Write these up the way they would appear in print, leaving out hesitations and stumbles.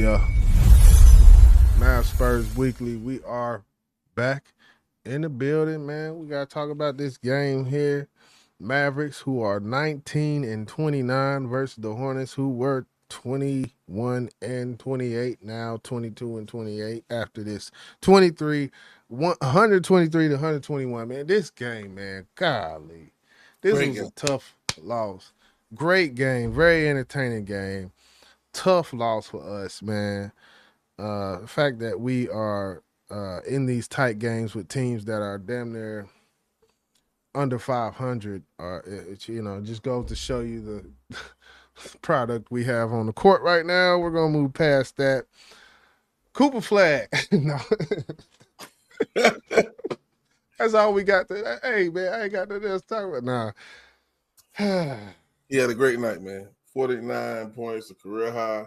Yeah, Mavs-Spurs Weekly. We are back in the building, man. We gotta talk about this game here. Mavericks, who are 19 and 29, versus the Hornets, who were 21 and 28, now 22 and 28 after this 123 to 121. Man, this game, man, golly, this Great was game. a tough loss. Great game, very entertaining game. Tough loss for us, man. The fact that we are in these tight games with teams that are damn near under 500, just goes to show you the product we have on the court right now. We're gonna move past that. Cooper Flagg, no, that's all we got. Hey man, I ain't got nothing else to talk about now. He had a great night, man. 49 points, a career high.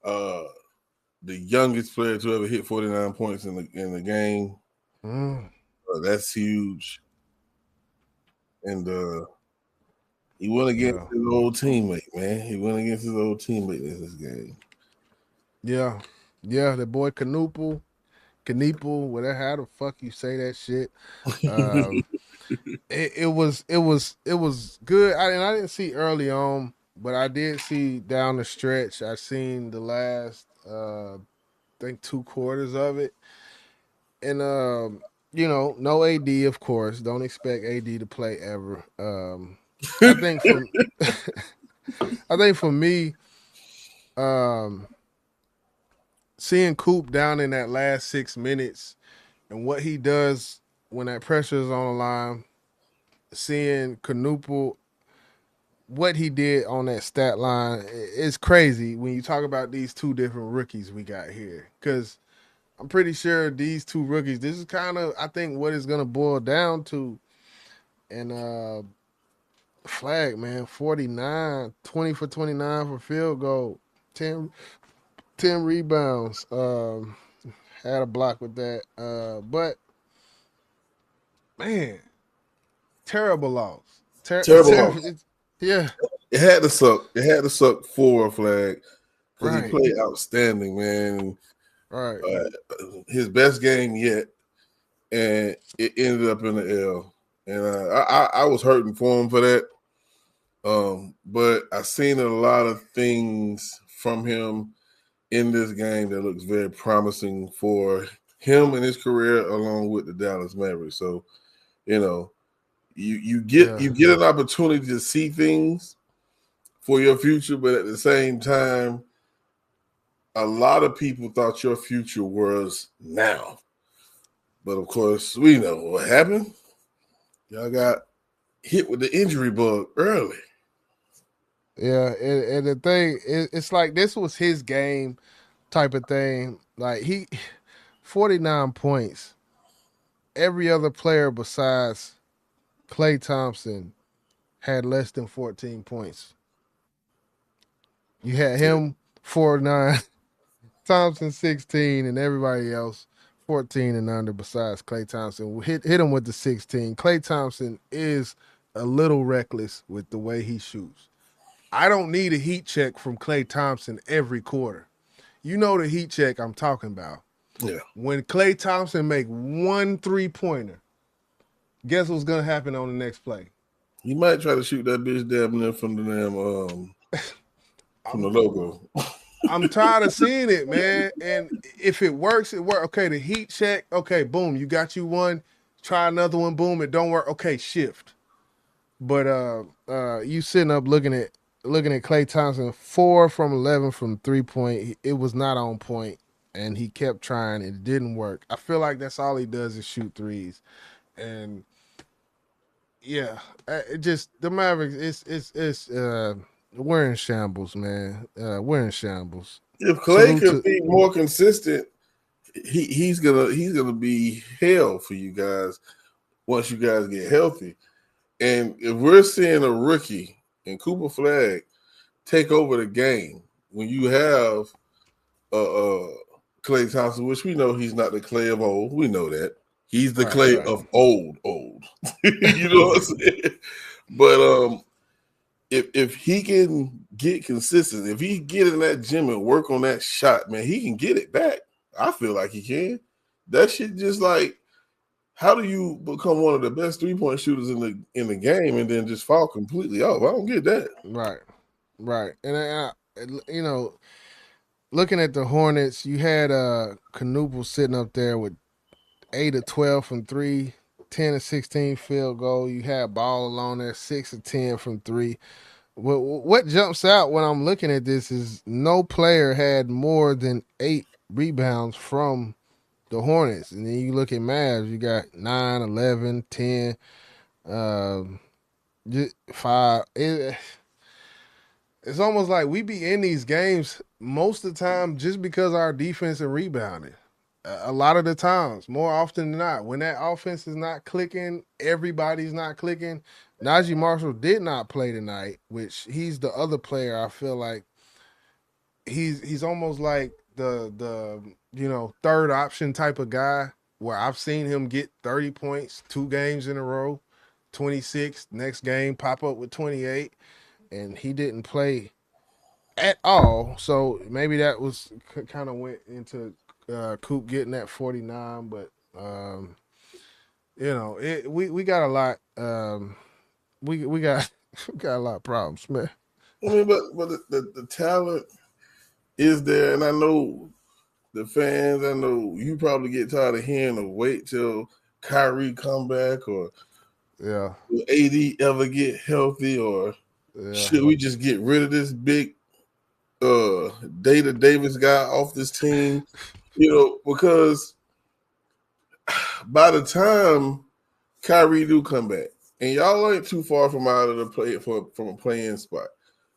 The youngest player to ever hit 49 points in the game. That's huge. And he went against his old teammate, man. He went against his old teammate in this game. Yeah, the boy Knuple, whatever how the fuck you say that shit. It was good. I didn't see early on, but I did see down the stretch. I seen the last I think 2 quarters of it. And no AD, of course. Don't expect AD to play ever. I think from I think for me, seeing Coop down in that last 6 minutes and what he does when that pressure is on the line, seeing Knuple, what he did on that stat line is crazy when you talk about these two different rookies we got here. Because I'm pretty sure these two rookies, this is kind of, I think, what it's going to boil down to. And Flagg, man, 49, 20 for 29 for field goal, 10 rebounds. Had a block with that. But, man, terrible loss. Terrible loss. Yeah. It had to suck. It had to suck for Flagg because Right. he played outstanding, man. Right. His best game yet, and it ended up in the L. And I was hurting for him for that. But I seen a lot of things from him in this game that looks very promising for him and his career, along with the Dallas Mavericks. So, you get an opportunity to see things for your future, but at the same time, a lot of people thought your future was now. But of course, we know what happened. Y'all got hit with the injury bug early. Yeah, and the thing, it's like this was his game type of thing. Like 49 points. Every other player besides Klay Thompson had less than 14 points. You had him 49, Thompson 16, and everybody else 14 and under besides Klay Thompson. Hit him with the 16. Klay Thompson is a little reckless with the way he shoots. I don't need a heat check from Klay Thompson every quarter. You know the heat check I'm talking about. Yeah. When Klay Thompson make one 3-pointer, guess what's gonna happen on the next play? He might try to shoot that bitch damn near from the damn from the logo. I'm tired of seeing it, man. And if it works, it works. Okay, the heat check. Okay, boom, you got you one. Try another one. Boom, it don't work. Okay, shift. But you sitting up looking at Klay Thompson, 4 from 11 from 3-point. It was not on point, and he kept trying. It didn't work. I feel like that's all he does is shoot threes, and yeah, it just the Mavericks. It's we're in shambles, man. We're in shambles. If Klay could be more consistent, he's gonna be hell for you guys once you guys get healthy. And if we're seeing a rookie in Cooper Flagg take over the game when you have Klay Thompson, which we know he's not the Klay of old, we know that he's the Klay of old. You know what I'm saying? But if he can get consistent. If he get in that gym and work on that shot, man, he can get it back. I feel like he can. That shit just like, how do you become one of the best 3-point shooters in the game and then just fall completely off? I don't get that. Right, right. You know, looking at the Hornets, you had Knuble sitting up there with 8 of 12 from three, 10 of 16 field goal. You had Ball alone there, 6 of 10 from three. What jumps out when I'm looking at this is no player had more than 8 rebounds from the Hornets. And then you look at Mavs, you got 9, 11, 10, um, 5. It's almost like we be in these games most of the time just because our defense and rebounding. A lot of the times, more often than not, when that offense is not clicking, everybody's not clicking. Najee Marshall did not play tonight, which he's the other player. I feel like he's almost like the third option type of guy where I've seen him get 30 points 2 games in a row, 26 next game pop up with 28, and he didn't play at all. So maybe that was kind of went into Coop getting that 49, but we got a lot. We got we got a lot of problems, man. I mean, but the talent is there, and I know the fans. I know you probably get tired of hearing of wait till Kyrie come back, or Yeah, will AD ever get healthy, or yeah, should we just get rid of this big Data Davis guy off this team? Because by the time Kyrie do come back, and y'all ain't too far from out of the play from a playing spot.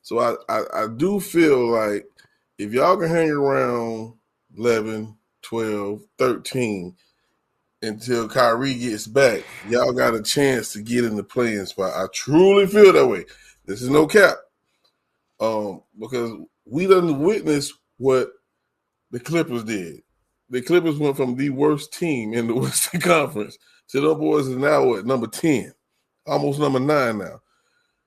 So I do feel like if y'all can hang around 11, 12, 13 until Kyrie gets back, y'all got a chance to get in the playing spot. I truly feel that way. This is no cap. Because we done witnessed what the Clippers did. The Clippers went from the worst team in the Western Conference to the boys is now what, number 10, almost number 9 now.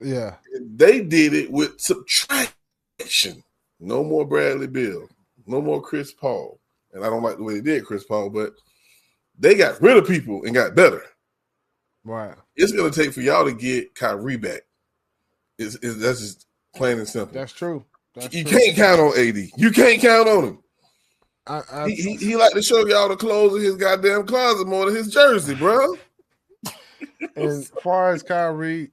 yeah. They did it with subtraction. No more Bradley Beal, no more Chris Paul. And I don't like the way they did Chris Paul, but they got rid of people and got better. Right. It's going to take for y'all to get Kyrie back. That's just plain and simple. That's true. That's You true. can't count on AD. You can't count on him. I He like to show y'all the clothes in his goddamn closet more than his jersey, bro. and far as Kyrie,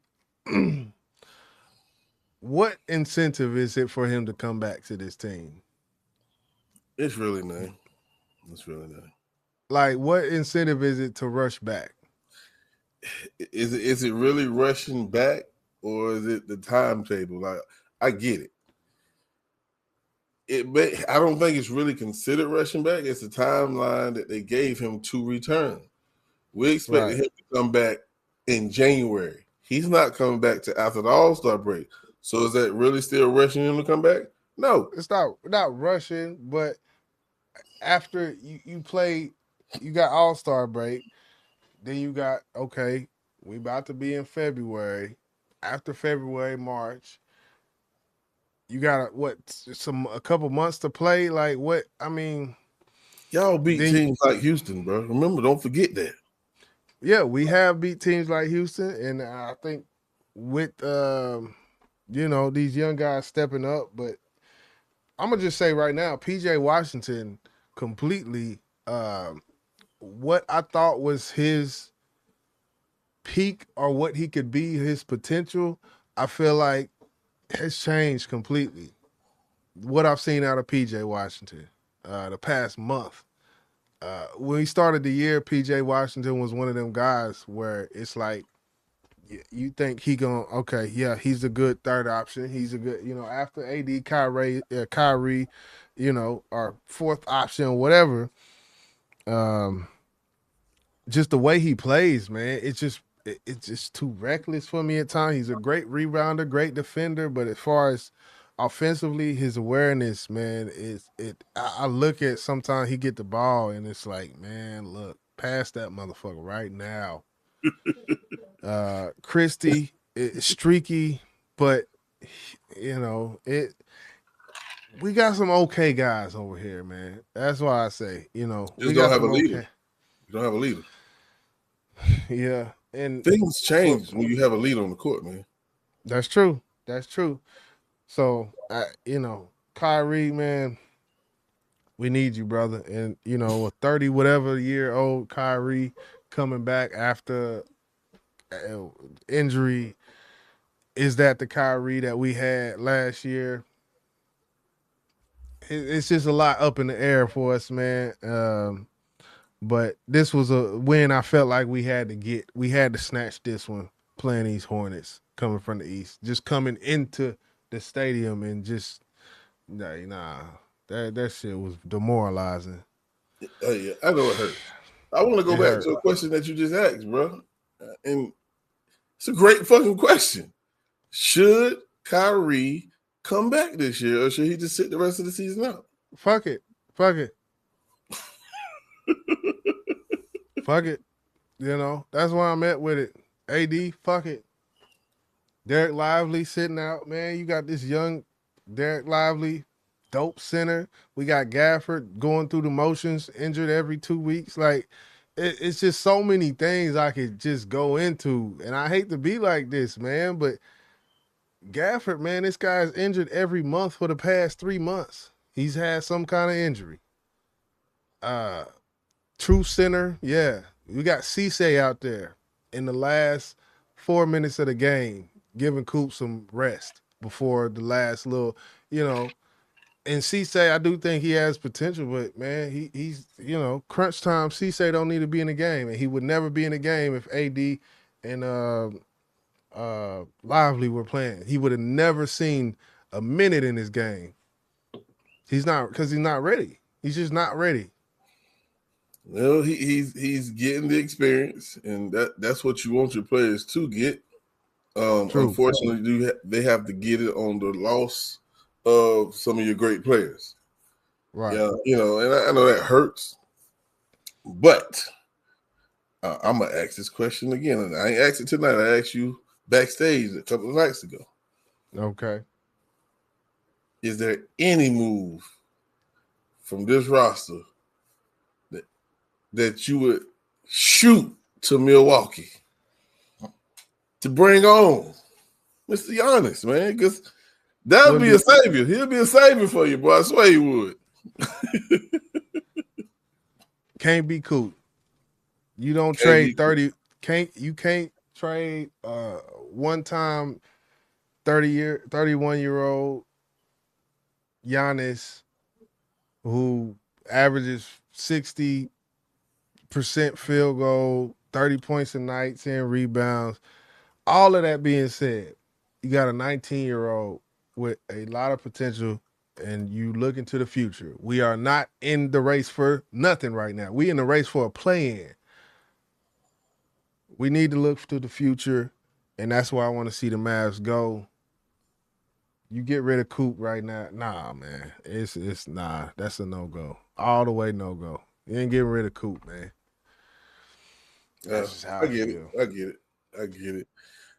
what incentive is it for him to come back to this team? It's really none. It's really none. Like, what incentive is it to rush back? Is it really rushing back, or is it the timetable? Like, I get it. I don't think it's really considered rushing back. It's the timeline that they gave him to return. We expected Right. him to come back in January. He's not coming back to after the All-Star break. So is that really still rushing him to come back? No. It's not rushing, but after you play, you got All-Star break, then you got okay, we about to be in February. After February, March, you got a couple months to play. Like what? I mean, Y'all beat then teams like Houston, bro. Remember, don't forget that. yeah, we have beat teams like Houston, and I think with these young guys stepping up. But I'm gonna just say right now, PJ Washington completely what I thought was his peak or what he could be, his potential. I feel like has changed completely. What I've seen out of PJ Washington the past month. When he started the year, PJ Washington was one of them guys where it's like you think he going okay, yeah, he's a good third option. He's a good, after AD Kyrie, or fourth option, whatever. Um, just the way he plays, man, it's just too reckless for me at times. He's a great rebounder, great defender, but as far as offensively, his awareness, man, is it. I look at sometimes he get the ball and it's like, man, look, pass that motherfucker right now. Christie is streaky, but it. We got some okay guys over here, man. That's why I say, we Just don't got have a some leader. okay. You don't have a leader. Yeah, and Things for change when you have a leader on the court, man. that's true. That's true. So, Kyrie, man, we need you, brother. And a 30 whatever year old Kyrie coming back after uh, injury, is that the Kyrie that we had last year? It's just a lot up in the air for us, man. But this was a win I felt like we had to get. We had to snatch this one playing these Hornets coming from the East. Just coming into the stadium and just that shit was demoralizing. Yeah, I know it hurts. I want to go It back hurt. to a question that you just asked, bro. And it's a great fucking question. Should Kyrie come back this year, or should he just sit the rest of the season out? Fuck it. Fuck it. Fuck it. That's where I'm at with it. AD, fuck it. Derek Lively sitting out, man. You got this young Derek Lively, dope center. We got Gafford going through the motions, injured every 2 weeks. Like, it's just so many things I could just go into. And I hate to be like this, man, but Gafford, man, this guy's injured every month for the past 3 months. He's had some kind of injury. Uh, True center, yeah. We got Cisse out there in the last 4 minutes of the game, giving Coop some rest before the last little, you know. And Cisse, I do think he has potential, but man, he's crunch time. Cisse don't need to be in the game, and he would never be in the game if AD and Lively were playing. He would have never seen a minute in his game. He's not because he's not ready. He's just not ready. Well, he's getting the experience, and that's what you want your players to get. True. Unfortunately, they have to get it on the loss of some of your great players. Right. Yeah, and I know that hurts, but I'm gonna ask this question again, and I ain't asked it tonight. I asked you backstage a couple of nights ago. Okay. Is there any move from this roster that you would shoot to Milwaukee to bring on Mr. Giannis, man? Because that would Wouldn't be a be savior. He'll be a savior for you, boy. I swear he would. can't be cool. You don't Can't be trade 30. Can't trade one time 31-year-old Giannis who averages 60% field goal, 30 points a night, 10 rebounds. All of that being said, you got a 19-year-old with a lot of potential and you look into the future. We are not in the race for nothing right now. We in the race for a play-in. We need to look to the future, and that's why I want to see the Mavs go. You get rid of Coop right now, nah, man. It's nah. That's a no go. All the way no go. You ain't getting rid of Coop, man. Uh, That's just how I I get it. feel. I get it. I get it.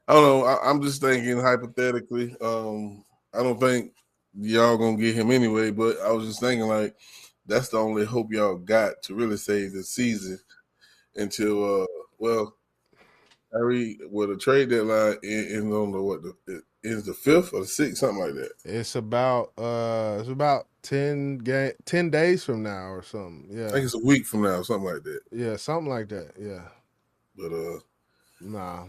I don't know. I'm just thinking hypothetically. I don't think y'all gonna get him anyway, but I was just thinking like that's the only hope y'all got to really save the season until well, Harry with a trade deadline in on the what it is the 5th or the 6th, something like that. It's about 10 days from now or something. I Yeah. think it's a week from now, something like that. Yeah, something like that. Yeah. But Nah.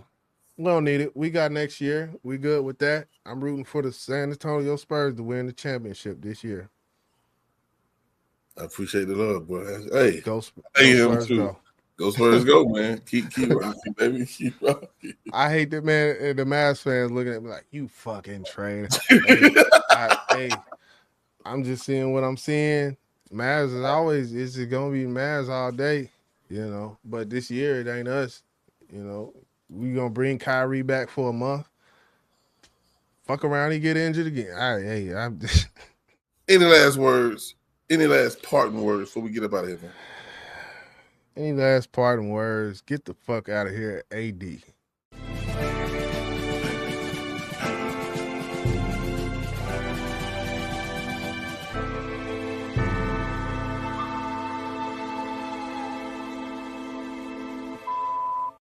We don't need it. We got next year. We good with that. I'm rooting for the San Antonio Spurs to win the championship this year. I appreciate the love, boy. Hey, I Go am Spurs too. go. Go Spurs, go, man. Keep rocking, baby. Keep rocking. I hate that, man. And the Mavs fans looking at me like, you fucking train. Hey, I'm just seeing what I'm seeing. Mavs is always, it's just gonna be Mavs all day. But this year it ain't us. We gonna bring Kyrie back for a month. Fuck around, he get injured again. I'm just Any last words? Any last parting words before we get up out of here, man? any last parting words? Get the fuck out of here, AD.